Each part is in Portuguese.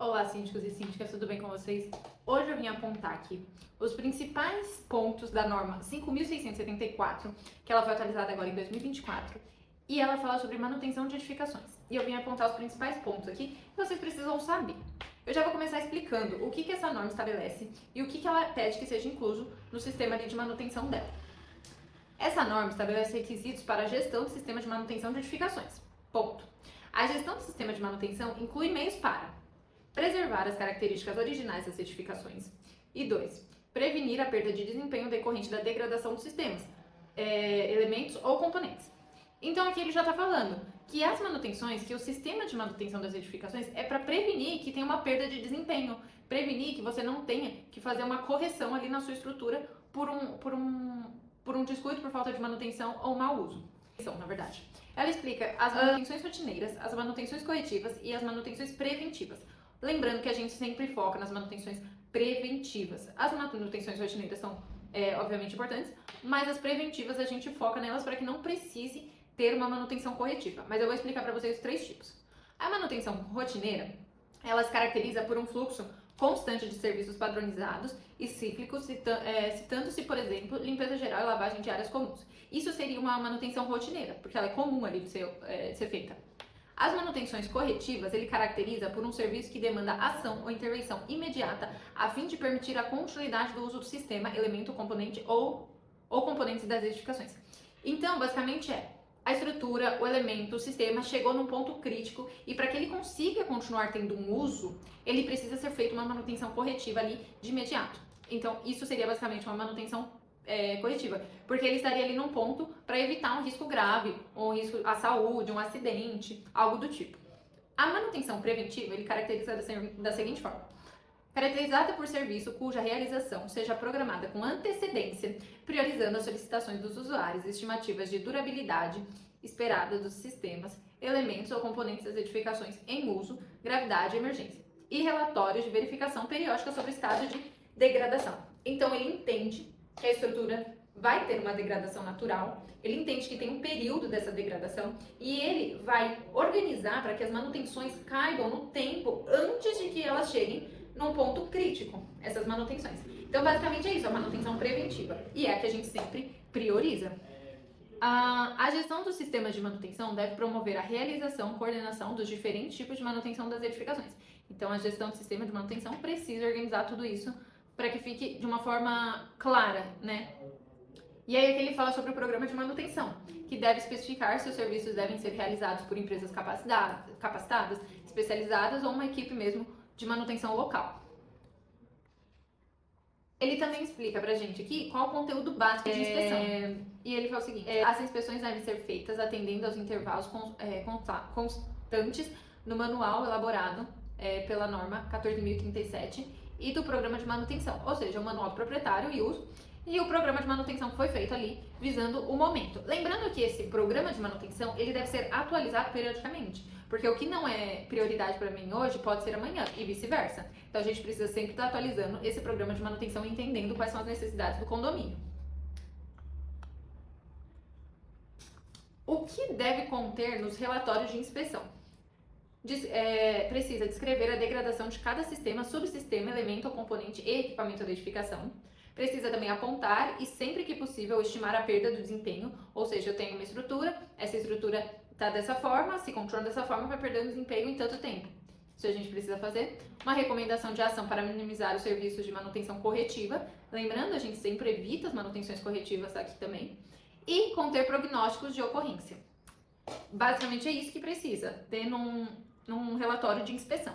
Olá, síndicos e síndicas, tudo bem com vocês? Hoje eu vim apontar aqui os principais pontos da norma 5.674, que ela foi atualizada agora em 2024, e ela fala sobre manutenção de edificações. E eu vim apontar os principais pontos aqui que vocês precisam saber. Eu já vou começar explicando o que essa norma estabelece e o que ela pede que seja incluso no sistema de manutenção dela. Essa norma estabelece requisitos para a gestão do sistema de manutenção de edificações. Ponto. A gestão do sistema de manutenção inclui meios para preservar as características originais das edificações. E 2. Prevenir a perda de desempenho decorrente da degradação dos sistemas, elementos ou componentes. Então aqui ele já está falando que as manutenções, que o sistema de manutenção das edificações é para prevenir que tenha uma perda de desempenho, prevenir que você não tenha que fazer uma correção ali na sua estrutura por um descuido, por falta de manutenção ou mau uso. Na verdade. Ela explica as manutenções rotineiras, as manutenções corretivas e as manutenções preventivas. Lembrando que a gente sempre foca nas manutenções preventivas. As manutenções rotineiras são, obviamente, importantes, mas as preventivas a gente foca nelas para que não precise ter uma manutenção corretiva. Mas eu vou explicar para vocês os 3 tipos. A manutenção rotineira, ela se caracteriza por um fluxo constante de serviços padronizados e cíclicos, citando-se, por exemplo, limpeza geral e lavagem de áreas comuns. Isso seria uma manutenção rotineira, porque ela é comum ali de ser feita. As manutenções corretivas, ele caracteriza por um serviço que demanda ação ou intervenção imediata a fim de permitir a continuidade do uso do sistema, elemento, componente ou componentes das edificações. Então, basicamente a estrutura, o elemento, o sistema chegou num ponto crítico e para que ele consiga continuar tendo um uso, ele precisa ser feita uma manutenção corretiva ali de imediato. Então, isso seria basicamente uma manutenção corretiva, porque ele estaria ali num ponto para evitar um risco grave, um risco à saúde, um acidente, algo do tipo. A manutenção preventiva, ele caracteriza da seguinte forma: caracterizada por serviço cuja realização seja programada com antecedência, priorizando as solicitações dos usuários, estimativas de durabilidade esperada dos sistemas, elementos ou componentes das edificações em uso, gravidade e emergência, e relatórios de verificação periódica sobre o estado de degradação. Então ele entende que a estrutura vai ter uma degradação natural, ele entende que tem um período dessa degradação e ele vai organizar para que as manutenções caibam no tempo antes de que elas cheguem num ponto crítico, essas manutenções. Então, basicamente é isso, a manutenção preventiva, e é a que a gente sempre prioriza. A gestão dos sistemas de manutenção deve promover a realização e coordenação dos diferentes tipos de manutenção das edificações. Então, a gestão do sistema de manutenção precisa organizar tudo isso para que fique de uma forma clara, né? E aí aqui ele fala sobre o programa de manutenção, que deve especificar se os serviços devem ser realizados por empresas capacitadas, especializadas ou uma equipe mesmo de manutenção local. Ele também explica pra gente aqui qual o conteúdo básico de inspeção. E ele fala o seguinte: as inspeções devem ser feitas atendendo aos intervalos constantes no manual elaborado pela norma 14.037 e do programa de manutenção, ou seja, o manual do proprietário e uso e o programa de manutenção que foi feito ali visando o momento. Lembrando que esse programa de manutenção ele deve ser atualizado periodicamente, porque o que não é prioridade para mim hoje pode ser amanhã e vice-versa. Então a gente precisa sempre estar atualizando esse programa de manutenção e entendendo quais são as necessidades do condomínio. O que deve conter nos relatórios de inspeção? Precisa descrever a degradação de cada sistema, subsistema, elemento ou componente e equipamento da edificação. Precisa também apontar e, sempre que possível, estimar a perda do desempenho, ou seja, eu tenho uma estrutura, essa estrutura está dessa forma, se continua dessa forma, vai perdendo desempenho em tanto tempo. Isso a gente precisa fazer. Uma recomendação de ação para minimizar os serviços de manutenção corretiva. Lembrando, a gente sempre evita as manutenções corretivas aqui também. E conter prognósticos de ocorrência. Basicamente é isso que precisa ter num relatório de inspeção.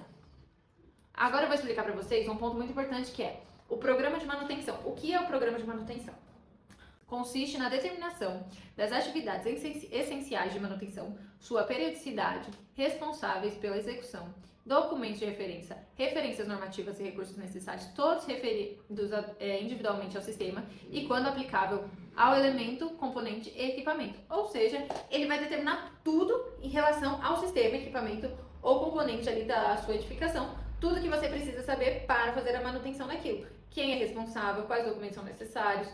Agora eu vou explicar para vocês um ponto muito importante que é o programa de manutenção. O que é o programa de manutenção? Consiste na determinação das atividades essenciais de manutenção, sua periodicidade, responsáveis pela execução, documentos de referência, referências normativas e recursos necessários, todos referidos individualmente ao sistema e, quando aplicável, ao elemento, componente e equipamento. Ou seja, ele vai determinar tudo em relação ao sistema, equipamento ou componente ali da sua edificação, tudo que você precisa saber para fazer a manutenção daquilo. Quem é responsável, quais documentos são necessários,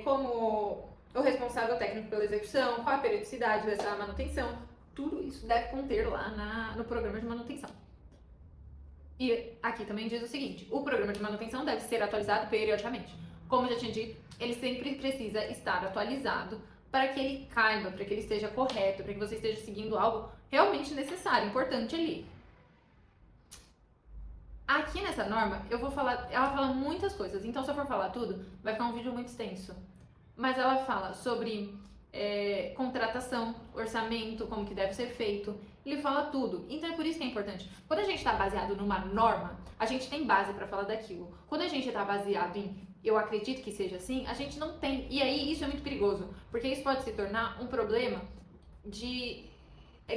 como o responsável técnico pela execução, qual a periodicidade dessa manutenção, tudo isso deve conter lá no programa de manutenção. E aqui também diz o seguinte: o programa de manutenção deve ser atualizado periodicamente. Como eu já tinha dito, ele sempre precisa estar atualizado para que ele caiba, para que ele esteja correto, para que você esteja seguindo algo realmente necessário, importante ali. Aqui nessa norma, eu vou falar, ela fala muitas coisas, então se eu for falar tudo, vai ficar um vídeo muito extenso. Mas ela fala sobre contratação, orçamento, como que deve ser feito, ele fala tudo. Então é por isso que é importante. Quando a gente está baseado numa norma, a gente tem base para falar daquilo. Quando a gente está baseado em eu acredito que seja assim, a gente não tem. E aí isso é muito perigoso, porque isso pode se tornar um problema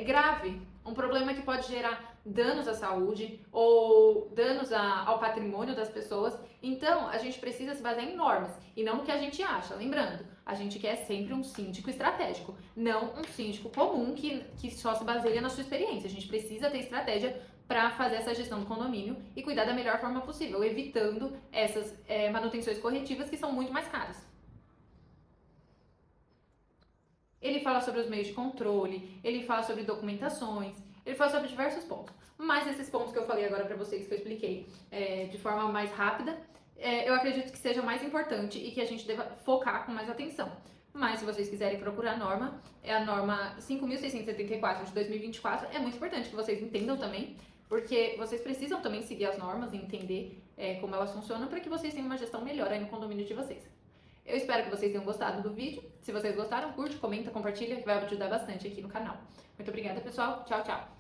grave, um problema que pode gerar danos à saúde ou danos ao patrimônio das pessoas. Então, a gente precisa se basear em normas e não no que a gente acha. Lembrando, a gente quer sempre um síndico estratégico, não um síndico comum que só se baseia na sua experiência. A gente precisa ter estratégia para fazer essa gestão do condomínio e cuidar da melhor forma possível, evitando essas manutenções corretivas que são muito mais caras. Ele fala sobre os meios de controle, ele fala sobre documentações, ele fala sobre diversos pontos. Mas esses pontos que eu falei agora para vocês, que eu expliquei de forma mais rápida, eu acredito que seja mais importante e que a gente deva focar com mais atenção. Mas se vocês quiserem procurar a norma, é a norma 5.674 de 2024. É muito importante que vocês entendam também, porque vocês precisam também seguir as normas e entender como elas funcionam para que vocês tenham uma gestão melhor aí no condomínio de vocês. Eu espero que vocês tenham gostado do vídeo. Se vocês gostaram, curte, comenta, compartilha, que vai ajudar bastante aqui no canal. Muito obrigada, pessoal. Tchau, tchau.